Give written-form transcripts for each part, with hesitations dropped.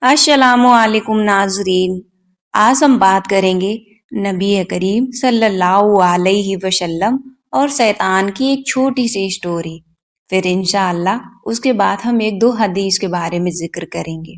अस्सलामु अलैकुम नाजरीन। आज हम बात करेंगे नबी करीम सल्लल्लाहु अलैहि वसल्लम और शैतान की एक छोटी सी स्टोरी। फिर इंशाअल्लाह उसके बाद हम एक दो हदीस के बारे में जिक्र करेंगे।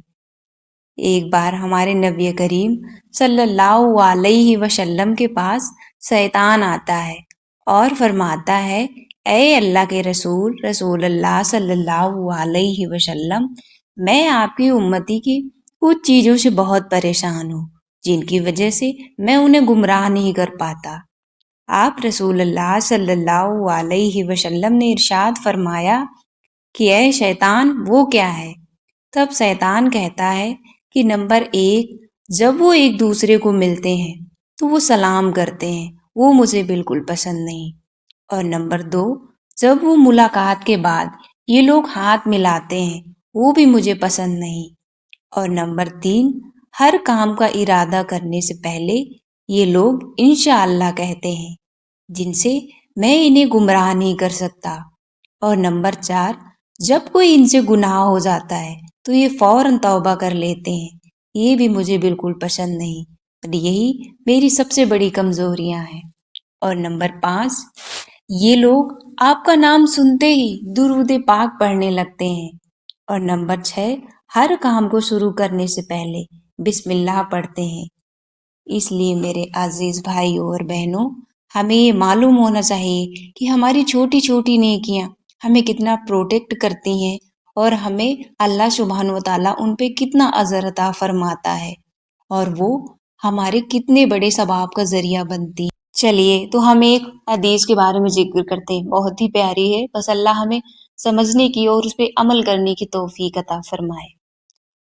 एक बार हमारे नबी करीम सल्लल्लाहु अलैहि वसल्लम के पास शैतान आता है और फरमाता है, ए अल्लाह के रसूल रसूल अल्लाह सल्लल्लाहु अलैहि वसल्लम, मैं आपकी उम्मती की कुछ चीजों से बहुत परेशान हूँ जिनकी वजह से मैं उन्हें गुमराह नहीं कर पाता। आप रसूल अल्लाह सल्लल्लाहु अलैहि वसल्लम ने इरशाद फरमाया कि ए शैतान वो क्या है। तब शैतान कहता है कि नंबर एक, जब वो एक दूसरे को मिलते हैं तो वो सलाम करते हैं, वो मुझे बिल्कुल पसंद नहीं। और नंबर दो, जब वो मुलाकात के बाद ये लोग हाथ मिलाते हैं वो भी मुझे पसंद नहीं। और नंबर तीन, हर काम का इरादा करने से पहले ये लोग इंशाअल्लाह कहते हैं, जिनसे मैं इन्हें गुमराह नहीं कर सकता। और नंबर चार, जब कोई इनसे गुनाह हो जाता है तो ये फौरन तौबा कर लेते हैं, ये भी मुझे बिल्कुल पसंद नहीं। और यही मेरी सबसे बड़ी कमजोरियां हैं। और नंबर पाँच, ये लोग आपका नाम सुनते ही दुरूद पाक पढ़ने लगते हैं। और नंबर छह, हर काम को शुरू करने से पहले बिस्मिल्लाह पढ़ते हैं। इसलिए मेरे अजीज भाइयों और बहनों, हमें ये मालूम होना चाहिए कि हमारी छोटी छोटी नेकियां हमें कितना प्रोटेक्ट करती हैं और हमें अल्लाह सुब्हान व तआला उन पे कितना अजर अता फरमाता है और वो हमारे कितने बड़े सवाब का जरिया बनती है। चलिए तो हम एक हदीस के बारे में जिक्र करते हैं, बहुत ही प्यारी है। बस अल्लाह हमें समझने की और उस पर अमल करने की तौफीक अता फरमाए।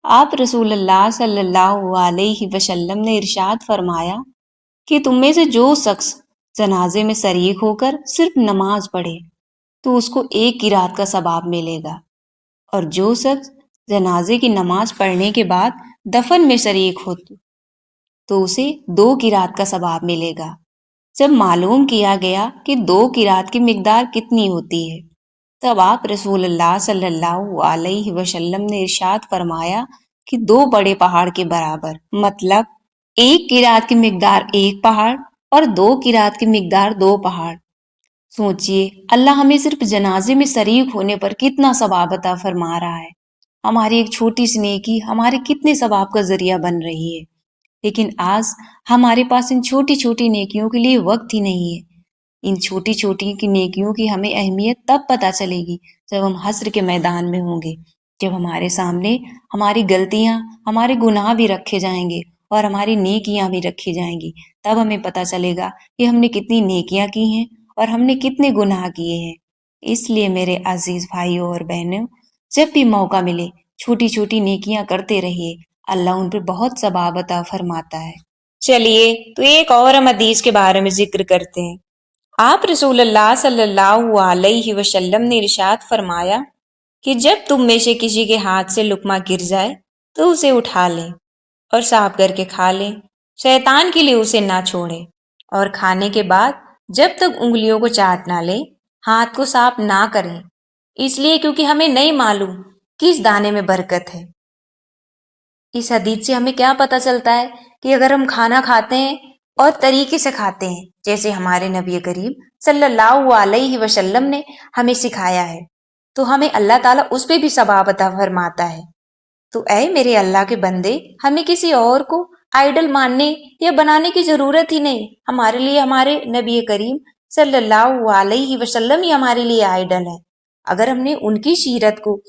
आप रसूलुल्लाह सल्लल्लाहु अलैहि वसल्लम ने इरशाद फरमाया कि तुम में से जो शख्स जनाजे में शरीक होकर सिर्फ नमाज पढ़े तो उसको एक किरात का सवाब मिलेगा, और जो शख्स जनाजे की नमाज पढ़ने के बाद दफन में शरीक हो तो उसे दो किरात का सवाब मिलेगा। जब मालूम किया गया कि दो किरात की मिकदार कितनी होती है, तब आप रसूलुल्लाह सल्लल्लाहु अलैहि वसल्लम ने इरशाद फरमाया कि दो बड़े पहाड़ के बराबर, मतलब एक किरात की मिकदार एक पहाड़ और दो किरात की मिकदार दो पहाड़। सोचिए, अल्लाह हमें सिर्फ जनाजे में शरीक होने पर कितना सवाब अता फरमा रहा है। हमारी एक छोटी सी नेकी हमारे कितने सवाब का जरिया बन रही है। लेकिन आज हमारे पास इन छोटी छोटी नेकियों के लिए वक्त ही नहीं है। इन छोटी छोटी की नेकियों की हमें अहमियत तब पता चलेगी जब हम हश्र के मैदान में होंगे, जब हमारे सामने हमारी गलतियां, हमारे गुनाह भी रखे जाएंगे और हमारी नेकियां भी रखी जाएंगी। तब हमें पता चलेगा कि हमने कितनी नेकियां की हैं और हमने कितने गुनाह किए हैं। इसलिए मेरे अजीज भाइयों और बहनों, जब भी मौका मिले छोटी छोटी नेकियां करते रहिए, अल्लाह उन पर बहुत सवाब अता फरमाता है। चलिए तो एक और हम हदीस के बारे में जिक्र करते हैं। आप रसूलुल्लाह सल्लल्लाहु अलैहि वसल्लम ने इरशाद फरमाया कि जब तुम में से किसी के हाथ से लुकमा गिर जाए तो उसे उठा ले और साफ करके खा ले, शैतान के लिए उसे ना छोड़े। और खाने के बाद जब तक उंगलियों को चाट ना ले, हाथ को साफ ना करें, इसलिए क्योंकि हमें नहीं मालूम किस दाने में बरकत है। इस हदीस से हमें क्या पता चलता है कि अगर हम खाना खाते हैं और तरीके से खाते हैं जैसे हमारे नबी करीम सल्लल्लाहु अलैहि वसल्लम ने हमें सिखाया है, तो हमें अल्लाह ताला उस पे भी सवाब अता फरमाता है। तो ऐ मेरे अल्लाह के बंदे, हमें किसी और को आइडल मानने या बनाने की जरूरत ही नहीं। हमारे लिए हमारे नबी करीम सल्लल्लाहु अलैहि वसल्लम ही हमारे लिए आइडल है। अगर हमने उनकी सीरत को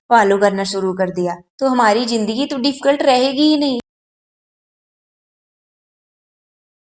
फॉलो करना शुरू कर दिया तो हमारी जिंदगी तो डिफिकल्ट रहेगी ही नहीं।